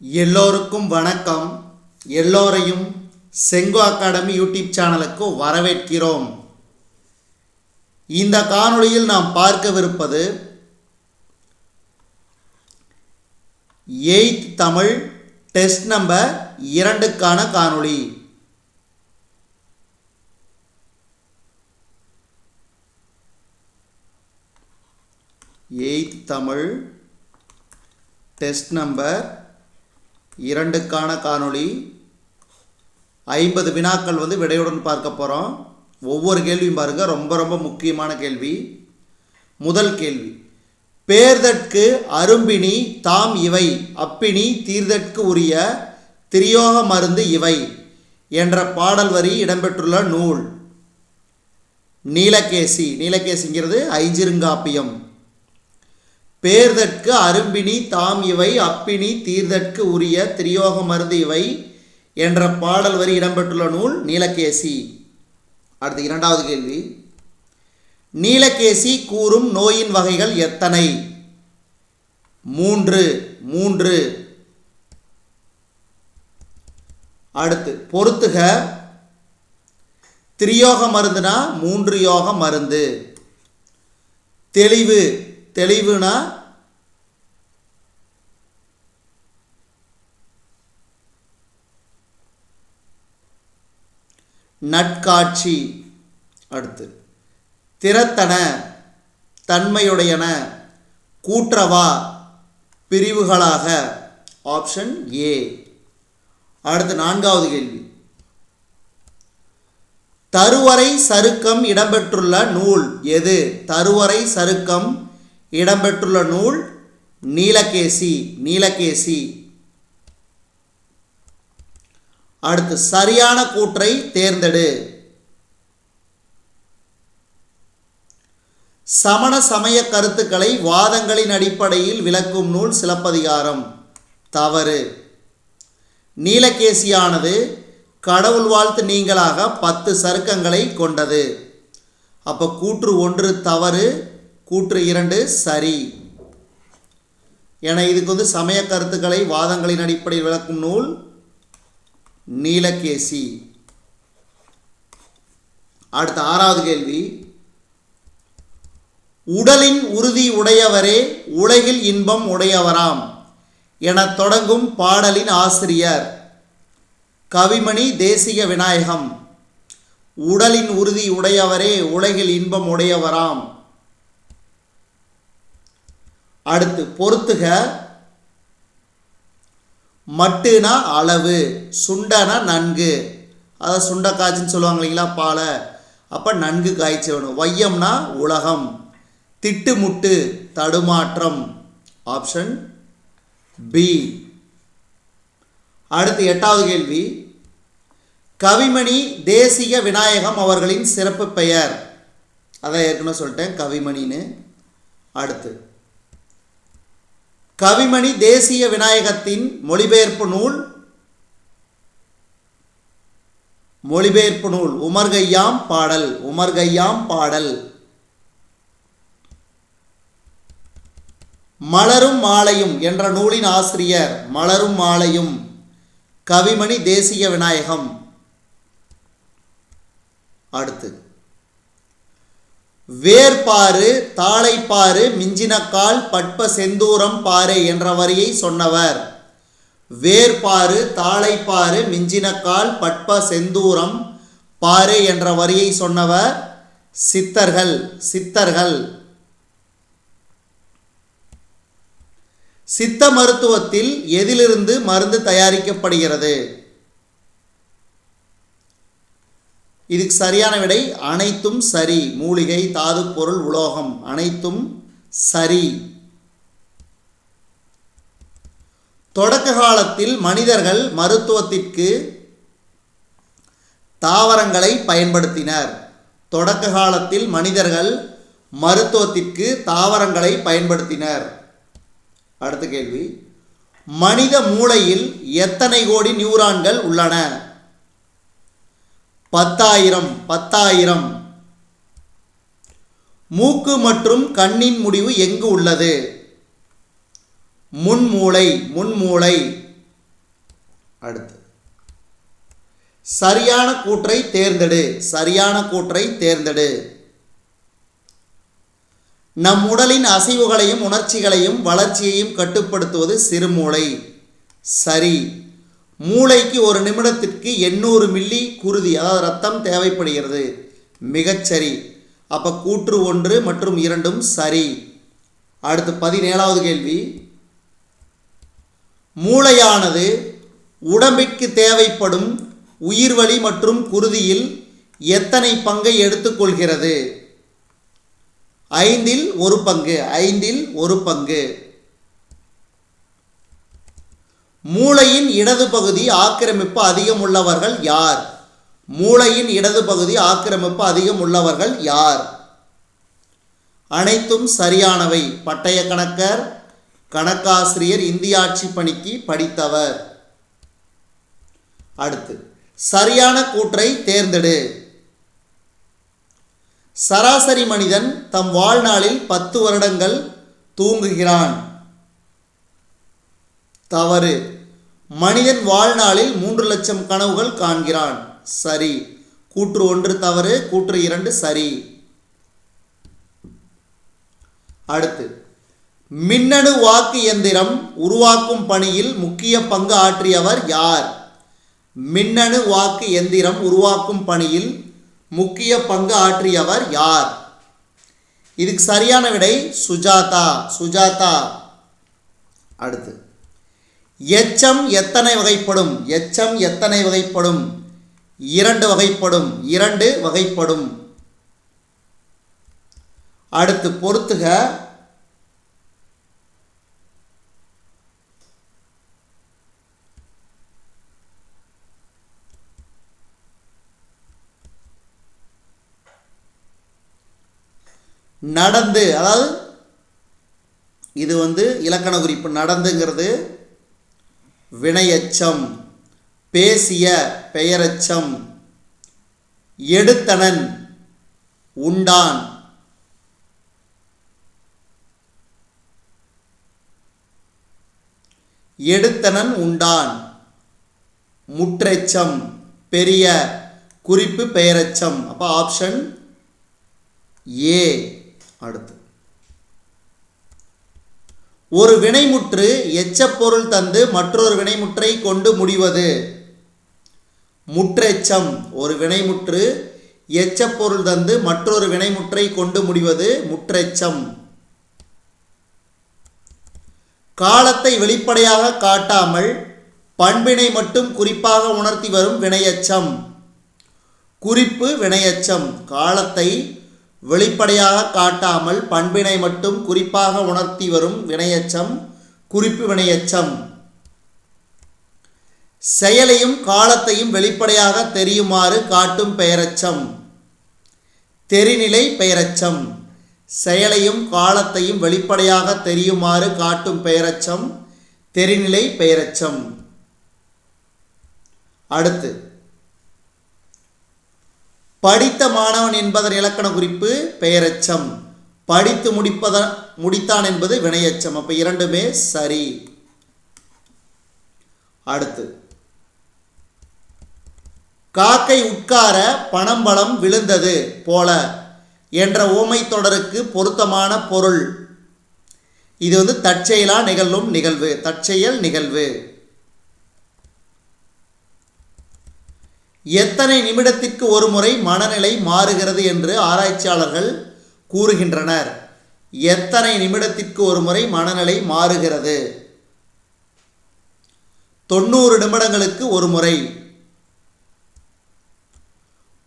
எல்லோருக்கும் வணக்கம். எல்லோரையும் செங்கோ அகாடமி யூடியூப் சேனலுக்கு வரவேற்கிறோம். இந்த காணொளியில் நாம் பார்க்கவிருப்பது 8th தமிழ் டெஸ்ட் நம்பர் 2க்கான காணொளி. தமிழ் டெஸ்ட் நம்பர் 2க்கான காணொளி. 50 வினாக்கள் விடையுடன் பார்க்க போகிறோம். ஒவ்வொரு கேள்வியும் பாருங்கள், ரொம்ப ரொம்ப முக்கியமான கேள்வி. முதல் கேள்வி, பேர்தற்கு அரும்பினி தாம் இவை அப்பினி தீர்தற்கு உரிய திரியோக மருந்து இவை என்ற பாடல் வரி இடம்பெற்றுள்ள நூல். நீலகேசி. நீலகேசிங்கிறது ஐஞ்சிறுகாப்பியம். பேர்தற்கு அரும்பினி தாம் இவை அப்பினி தீர்தற்கு உரிய திரியோக மருந்து இவை என்ற பாடல் வரி இடம்பெற்றுள்ள நூல் நீலகேசி. அடுத்து இரண்டாவது கேள்வி, நீலகேசி கூறும் நோயின் வகைகள் எத்தனை? 3. அடுத்து பொறுத்துக. திரியோக மருந்துனா 3 யோக மருந்து. தெளிவுனா நட்காட்சி. அடுத்து திறத்தன தன்மையுடையன கூற்றவா பிரிவுகளாக. Option A. அடுத்து நான்காவது கேள்வி, தருவரை சருக்கம் இடம்பெற்றுள்ள நூல் எது? தருவரை சருக்கம் இடம்பெற்றுள்ள நூல் நீலகேசி. நீலகேசி. அடுத்து சரியான கூற்றை தேர்ந்தெடு. சமண சமய கருத்துக்களை வாதங்களின் அடிப்படையில் விளக்கும் நூல் சிலப்பதிகாரம். தவறு. நீலகேசியானது கடவுள் வாழ்த்து நீங்களாக 10 சருக்கங்களை கொண்டது. அப்போ கூற்று 1 தவறு, கூற்று 2 சரி. என இதுக்கு சமய கருத்துக்களை வாதங்களின் அடிப்படையில் விளக்கும் நூல் நீலகேசி. அடுத்த ஆறாவது கேள்வி, உடலின் உறுதி உடையவரே உலகில் இன்பம் உடையவராம் என தொடங்கும் பாடலின் ஆசிரியர். கவிமணி தேசிக விநாயகம். உடலின் உறுதி உடையவரே உலகில் இன்பம் உடையவராம். அடுத்து பொறுத்துக. மட்டுனா அளவு, சுண்டனா நன்கு. அதாவது சுண்ட காய்ச்சின்னு சொல்லுவாங்க இல்லைங்களா பாலை, அப்போ நன்கு காய்ச்சி வேணும். வையம்னா உலகம். திட்டுமுட்டு தடுமாற்றம். Option B. அடுத்து 8வது கேள்வி, கவிமணி தேசிக விநாயகம் அவர்களின் சிறப்பு பெயர். அதான் ஏற்கனவே சொல்லிட்டேன் கவிமணின்னு. அடுத்து கவிமணி தேசிய விநாயகத்தின் மொழிபெயர்ப்பு நூல் உமர்கையாம் பாடல். உமர்கையாம் பாடல். மலரும் மாலையும் என்ற நூலின் ஆசிரியர். மலரும் மாலையும் கவிமணி தேசிய விநாயகம். அடுத்து வேர்பாறு தாளைப்பாறு மிஞ்சினக்கால் பட்ப செந்தூரம் பாறை என்ற வரியை சொன்னவர். வேர்பாறு தாளைப்பாறு மிஞ்சினக்கால் பட்ப செந்தூரம் பாறை என்ற வரியை சொன்னவர் சித்தர்கள். சித்த மருத்துவத்தில் எதிலிருந்து மருந்து தயாரிக்கப்படுகிறது? இதுக்கு சரியான விடை அனைத்தும் சரி. மூலிகை, தாது பொருள், உலோகம் அனைத்தும் சரி. தொடக்க காலத்தில் மனிதர்கள் மருத்துவத்திற்கு தாவரங்களை பயன்படுத்தினர். தொடக்க காலத்தில் மனிதர்கள் மருத்துவத்திற்கு தாவரங்களை பயன்படுத்தினர். அடுத்த கேள்வி, மனித மூளையில் எத்தனை கோடி நியூரான்கள் உள்ளன? 10,000. மூக்கு மற்றும் கண்ணின் முடிவு எங்கு உள்ளது? முன்மூளை. அடுத்து சரியான கூற்றை தேர்ந்தெடு. சரியான கூற்றை தேர்ந்தெடு. நம் உடலின் அசைவுகளையும் உணர்ச்சிகளையும் வளர்ச்சியையும் கட்டுப்படுத்துவது சிறுமூளை. சரி. மூளைக்கு ஒரு நிமிடத்திற்கு 800 மில்லி குருதி அதாவது ரத்தம் தேவைப்படுகிறது. மிகச்சரி. அப்போ கூற்று 1 மற்றும் 2 சரி. அடுத்து 17வது கேள்வி. மூளையானது உடம்பிற்கு தேவைப்படும் உயிர்வளி மற்றும் குருதியில் எத்தனை பங்கை எடுத்துக்கொள்கிறது? 5இல் 1 பங்கு. 5இல் 1 பங்கு. மூளையின் இடது பகுதி ஆக்கிரமிப்பு அதிகம் உள்ளவர்கள் யார்? மூளையின் இடது பகுதி ஆக்கிரமிப்பு அதிகம் உள்ளவர்கள் யார்? அனைத்தும் சரியானவை. பட்டய கணக்கர், கணக்காசிரியர், இந்திய ஆட்சி பணிக்கு படித்தவர். அடுத்து சரியான கூற்றை தேர்ந்தெடு. சராசரி மனிதன் தம் வாழ்நாளில் 10 வருடங்கள் தூங்குகிறான். தவறு. மனிதன் வாழ்நாளில் 3 லட்சம் கனவுகள் காண்கிறான். சரி. கூற்று 1 தவறு. கூற்று 2 சரி. அடுத்து மின்னணு வாக்கு இயந்திரம் உருவாக்கும் பணியில் முக்கிய பங்கு ஆற்றியவர் யார்? மின்னணு வாக்கு எந்திரம் உருவாக்கும் பணியில் முக்கிய பங்கு ஆற்றியவர் யார்? இதுக்கு சரியான விடை சுஜாதா. சுஜாதா. அடுத்து எச்சம் எத்தனை வகைப்படும்? எச்சம் எத்தனை வகைப்படும்? 2 வகைப்படும். 2 வகைப்படும். அடுத்து பொறுத்துக. நடந்து அதாவது இது இலக்கண குறிப்பு. நடந்துங்கிறது வினையச்சம். பேசிய பெயரச்சம். எடுத்தனன் உண்டான். எடுத்தனன் உண்டான். முற்றெச்சம் பெரிய குறிப்பு பெயரச்சம். அப்போ ஆப்ஷன் ஏ. அடுத்து ஒரு வினைமுற்று எச்சப்பொருள் தந்து மற்றொரு வினைமுற்றை கொண்டு முடிவது. முற்றெச்சம். ஒரு வினைமுற்று எச்சப்பொருள் தந்து மற்றொரு வினைமுற்றை கொண்டு முடிவது முற்றெச்சம். காலத்தை வெளிப்படையாக காட்டாமல் பண்பினை மட்டும் குறிப்பாக உணர்த்தி வரும் வினையச்சம். குறிப்பு வினையச்சம். காலத்தை வெளிப்படையாக காட்டாமல் பண்பினை மட்டும் குறிப்பாக உணர்த்தி வரும் வினையச்சம் குறிப்பு வினையச்சம். செயலையும் காலத்தையும் வெளிப்படையாக தெரியுமாறு காட்டும் பெயரச்சம் தெரிநிலை பெயரச்சம். செயலையும் காலத்தையும் வெளிப்படையாக தெரியுமாறு காட்டும் பெயரச்சம் தெரிநிலை பெயரச்சம். அடுத்து படித்த மாணவன் என்பதன் இலக்கண குறிப்பு பெயரச்சம். படித்து முடித்தான் என்பது வினையச்சம். அப்ப இரண்டுமே சரி. அடுத்து காக்கை உட்கார பனம்பழம் விழுந்தது போல என்ற ஓமை தொடருக்கு பொருத்தமான பொருள். இது தற்செயலா நிகழும் நிகழ்வு. தற்செயல் நிகழ்வு. எத்தனை நிமிடத்திற்கு ஒரு முறை மனநிலை மாறுகிறது என்று ஆராய்ச்சியாளர்கள் கூறுகின்றனர்? எத்தனை நிமிடத்திற்கு ஒரு முறை மனநிலை மாறுகிறது? 90 நிமிடங்களுக்கு ஒரு முறை.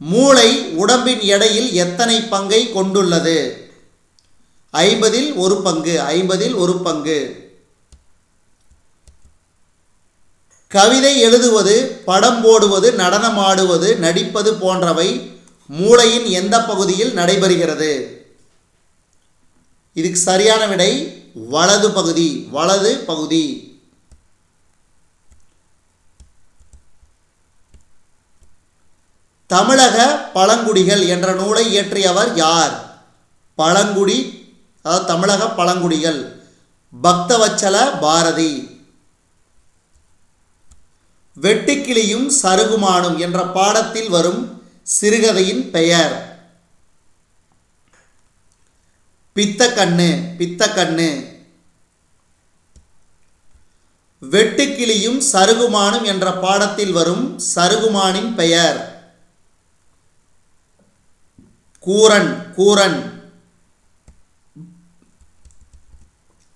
மூளை உடம்பின் எடையில் எத்தனை பங்கை கொண்டுள்ளது? 50இல் 1 பங்கு. 50இல் 1 பங்கு. கவிதை எழுதுவது, படம் போடுவது, நடனம் ஆடுவது, நடிப்பது போன்றவை மூளையின் எந்த பகுதியில் நடைபெறுகிறது? இதுக்கு சரியான விடை வலது பகுதி. வலது பகுதி. தமிழக பழங்குடிகள் என்ற நூலை இயற்றியவர் யார்? பழங்குடி அதாவது தமிழக பழங்குடிகள் பக்தவச்சல பாரதி. வெட்டுக்கிளியும் சருகுமானும் என்ற பாடத்தில் வரும் சிறுகதையின் பெயர். பித்தக்கண்ணு. பித்தக்கண்ணு. வெட்டுக்கிளியும் சருகுமானும் என்ற பாடத்தில் வரும் சருகுமானின் பெயர். கூரன். கூரன்.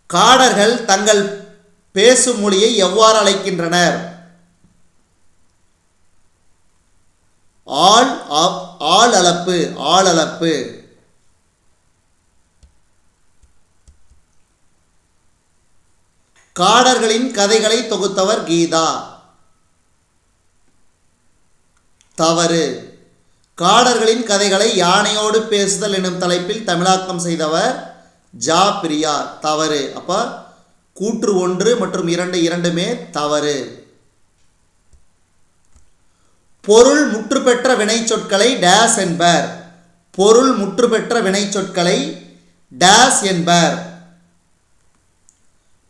காடர்கள் தங்கள் பேசும் மொழியை எவ்வாறு அழைக்கின்றனர்? ஆள் அளப்பு. ஆள் அளப்பு. காடர்களின் கதைகளை தொகுத்தவர் கீதா. தவறு. காடர்களின் கதைகளை யானையோடு பேசுதல் எனும் தலைப்பில் தமிழாக்கம் செய்தவர் ஜா பிரியா. தவறு. அப்ப கூற்று 1 மற்றும் 2 இரண்டுமே தவறு. பொருள் முற்று பெற்ற வினைச்சொற்களை டேஸ் என்பர். பொருள் முற்று பெற்ற வினைச்சொற்களை டேஸ் என்பர்.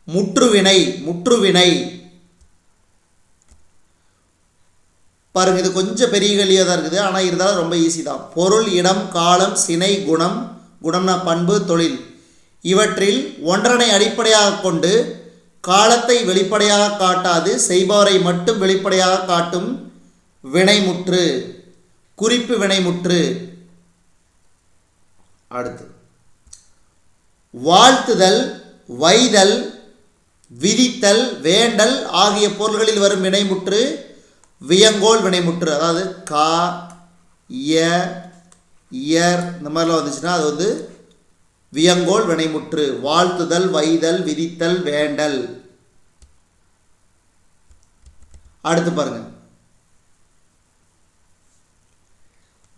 முற்றுவினை. முற்றுவினை. பாருங்க, இது கொஞ்சம் பெரிய கேள்வியாக தான் இருக்குது, ஆனால் இருந்தாலும் ரொம்ப ஈஸி தான். பொருள், இடம், காலம், சினை, குணம். குணம்னா பண்பு, தொழில். இவற்றில் ஒன்றனை அடிப்படையாக கொண்டு காலத்தை வெளிப்படையாக காட்டாது செய்பவரை மட்டும் வெளிப்படையாக காட்டும் வினைமுற்று, குறிப்பு வினைமுற்று. அடுத்து வாழ்த்துதல், வைதல், விதித்தல், வேண்டல் ஆகிய பொருள்களில் வரும் வினைமுற்று வியங்கோல் வினைமுற்று. அதாவது கா, இய, இயர் இந்த மாதிரிலாம் வந்துச்சுன்னா அது வந்து வியங்கோல் வினைமுற்று. வாழ்த்துதல், வைதல், விதித்தல், வேண்டல். அடுத்து பாருங்க,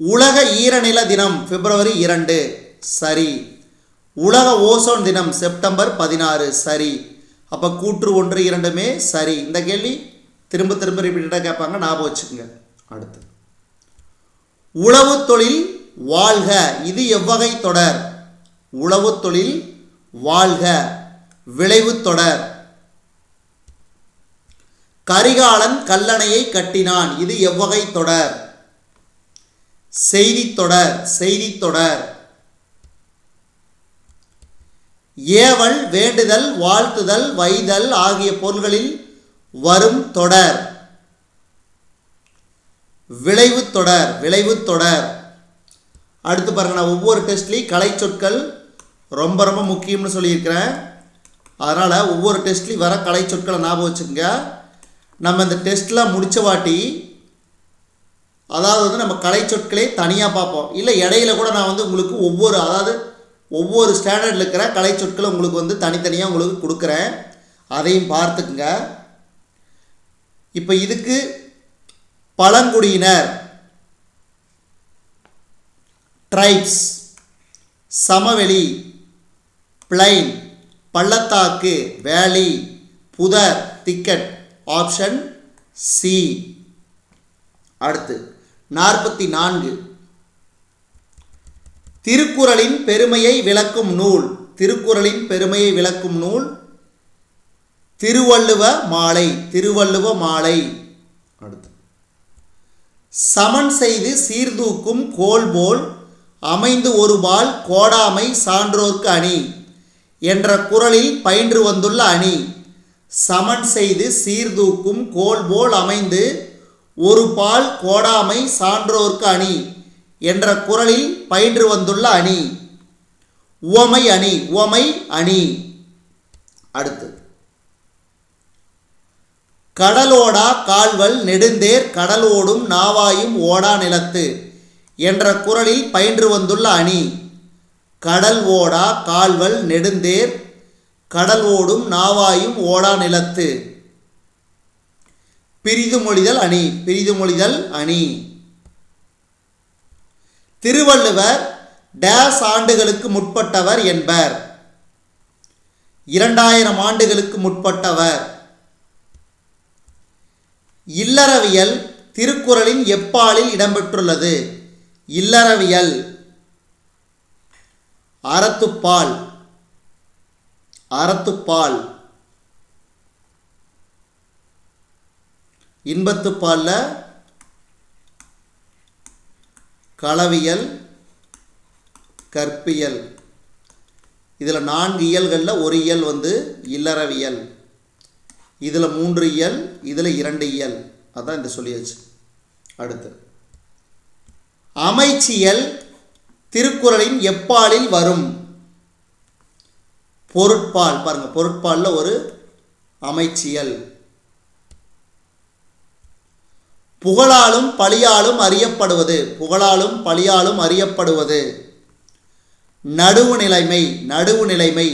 உலக ஈரநில தினம் பிப்ரவரி 2. சரி. உலக ஓசோன் தினம் செப்டம்பர் 16. சரி. அப்போ கூற்று 1 2மே சரி. இந்த கேள்வி திரும்ப திரும்ப ரிப்பீட்டடாக கேட்பாங்க, ஞாபகம் வச்சுக்கோங்க. அடுத்து உழவு தொழில் வாழ்க. இது எவ்வகை தொடர்? உழவு தொழில் வாழ்க விளைவு தொடர். கரிகாலன் கல்லணையை கட்டினான். இது எவ்வகை தொடர்? செய்தி தொடர். செய்தி தொடர். ஏவல், வேண்டுதல், வாழ்த்துதல், வைதல் ஆகிய பொருள்களில் வரும் தொடர் விளைவு தொடர். விளைவு தொடர். அடுத்து பாருங்க, நான் ஒவ்வொரு டெஸ்ட்லையும் கலை சொற்கள் ரொம்ப ரொம்ப முக்கியம்னு சொல்லியிருக்கிறேன். அதனால் ஒவ்வொரு டெஸ்ட்லையும் வர கலை சொற்களை ஞாபகம் வச்சுக்கோங்க. நம்ம இந்த டெஸ்ட்லாம் முடித்த வாட்டி அதாவது வந்து நம்ம கலை சொற்களே தனியாக பார்ப்போம். இல்லை இடையில கூட நான் வந்து உங்களுக்கு ஒவ்வொரு ஸ்டாண்டர்டில் இருக்கிற கலை சொற்களை உங்களுக்கு வந்து தனித்தனியாக உங்களுக்கு கொடுக்குறேன். அதையும் பார்த்துக்குங்க. இப்போ இதுக்கு பழங்குடியினர், ட்ரைப்ஸ், சமவெளி, பிளைன், பள்ளத்தாக்கு, வேலி, புதர், திக்கட். Option C. அடுத்து 44. திருக்குறளின் பெருமையை விளக்கும் நூல். திருக்குறளின் பெருமையை விளக்கும் நூல் திருவள்ளுவ மாலை. திருவள்ளுவ மாலை. அடுத்து சமன் செய்து சீர்தூக்கும் கோல் போல் அமைந்து ஒருபால் கோடாமை சான்றோர்க்கு அணி என்ற குறளில் பயின்று வந்துள்ள அணி. சமன் செய்து சீர்தூக்கும் கோல் போல் அமைந்து ஒரு பால் கோடாமை சான்றோர்க்கு அணி என்ற குறளில் பயின்று வந்துள்ள அணி. உவமை அணி. உவமை அணி. அடுத்து கடலோடா கால்வல் நெடுந்தேர் கடலோடும் நாவாயும் ஓடா நிலத்து என்ற குறளில் பயின்று வந்துள்ள அணி. கடல் ஓடா கால்வல் நெடுந்தேர் கடல் ஓடும் நாவாயும் ஓடா நிலத்து. பிரிதுமொழிதல் அணி. பிரிதுமொழிதல் அணி. திருவள்ளுவர் டேஸ் ஆண்டுகளுக்கு முற்பட்டவர் என்பர். 2000 ஆண்டுகளுக்கு முற்பட்டவர். இல்லறவியல் திருக்குறளின் எப்பாலில் இடம்பெற்றுள்ளது? இல்லறவியல் அறத்துப்பால். அறத்துப்பால். இன்பத்துப்பாலில் களவியல், கற்பியல். இதில் 4 இயல்களில் ஒரு இயல் இல்லறவியல். இதில் 3 இயல், இதில் 2 இயல். அதான் இந்த சொல்லியாச்சு. அடுத்து அமைச்சியல் திருக்குறளின் எப்பாலில் வரும்? பொருட்பால். பாருங்க, பொருட்பாலில் ஒரு அமைச்சியல். புகழாலும் பழியாலும் அறியப்படுவது. புகழாலும் பழியாலும் அறியப்படுவது நடுவுநிலைமை. நடுவுநிலைமை.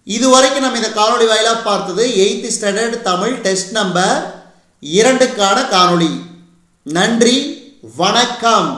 இதுவரைக்கும் நம்ம இந்த காணொளி வாயிலாக பார்த்தது 8th standard Tamil test number 2க்கான காணொளி. நன்றி, வணக்கம்.